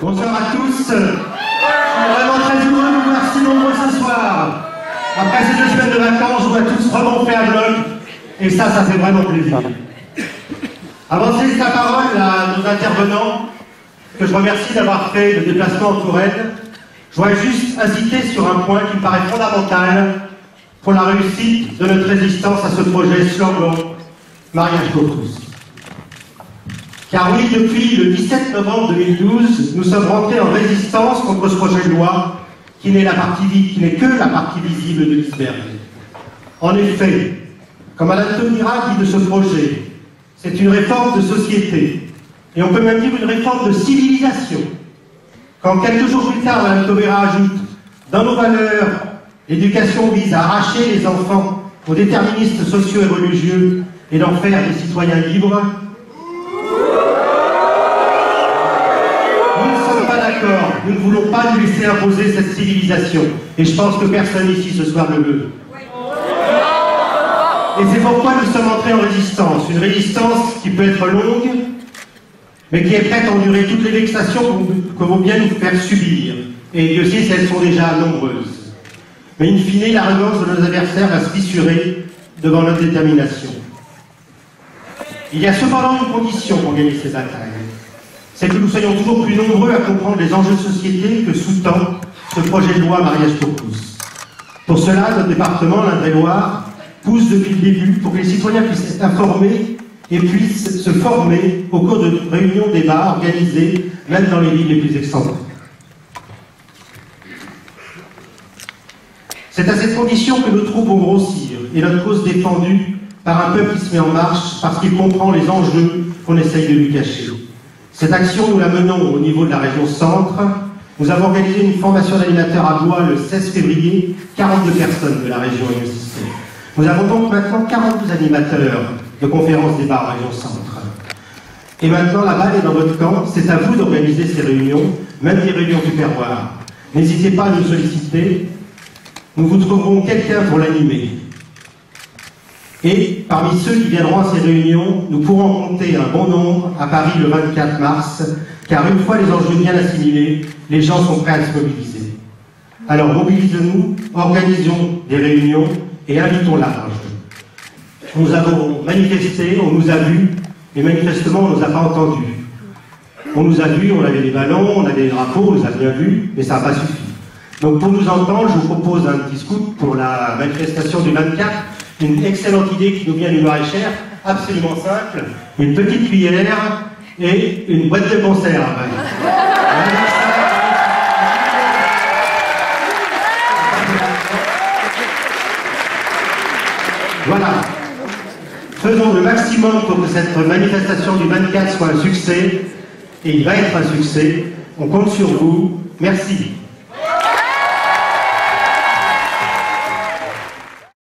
Bonsoir à tous. Je suis vraiment très heureux de vous voir si nombreux ce soir. Après ces 2 semaines de vacances, je vois tous remonter à bloc. Et ça fait vraiment plaisir. Avant de laisser la parole à nos intervenants, que je remercie d'avoir fait le déplacement en Touraine, je voudrais juste inciter sur un point qui me paraît fondamental pour la réussite de notre résistance à ce projet slogan Mariage pour tous. Car oui, depuis le 17 novembre 2012, nous sommes rentrés en résistance contre ce projet de loi qui n'est que la partie visible de l'iceberg. En effet, comme Madame Taubira dit de ce projet, c'est une réforme de société, et on peut même dire une réforme de civilisation. Quand quelques jours plus tard, Madame Taubira ajoute « Dans nos valeurs, l'éducation vise à arracher les enfants aux déterministes sociaux et religieux et d'en faire des citoyens libres », nous ne voulons pas nous laisser imposer cette civilisation. Et je pense que personne ici ce soir ne veut. Et c'est pourquoi nous sommes entrés en résistance. Une résistance qui peut être longue, mais qui est prête à endurer toutes les vexations que vont bien nous faire subir. Et Dieu sait si elles sont déjà nombreuses. Mais in fine, l'arrogance de nos adversaires va se fissurer devant notre détermination. Il y a cependant une condition pour gagner ces batailles. C'est que nous soyons toujours plus nombreux à comprendre les enjeux de société que sous-tend ce projet de loi Mariage pour tous. Pour cela, notre département, l'Indre-et-Loire, pousse depuis le début pour que les citoyens puissent être informés et puissent se former au cours de réunions débats organisées même dans les villes les plus excentrées. C'est à cette condition que nos troupes vont grossir et notre cause défendue par un peuple qui se met en marche parce qu'il comprend les enjeux qu'on essaye de lui cacher. Cette action, nous la menons au niveau de la région Centre. Nous avons organisé une formation d'animateurs à Blois le 16 février. 42 personnes de la région y assistaient. Nous avons donc maintenant 42 animateurs de conférences débats en région Centre. Et maintenant, la balle est dans votre camp. C'est à vous d'organiser ces réunions, même des réunions du terroir. N'hésitez pas à nous solliciter. Nous vous trouverons quelqu'un pour l'animer. Et parmi ceux qui viendront à ces réunions, nous pourrons compter un bon nombre à Paris le 24 mars, car une fois les enjeux bien assimilés, les gens sont prêts à se mobiliser. Alors mobilisons-nous, organisons des réunions et invitons large. Nous avons manifesté, on nous a vus, mais manifestement on ne nous a pas entendus. On nous a vus, on avait des ballons, on avait des drapeaux, on nous a bien vus, mais ça n'a pas suffi. Donc pour nous entendre, je vous propose un petit scoop pour la manifestation du 24. Une excellente idée qui nous vient du Loir-et-Cher, absolument simple, une petite cuillère et une boîte de conserve. Voilà. Faisons le maximum pour que cette manifestation du 24 soit un succès, et il va être un succès. On compte sur vous. Merci.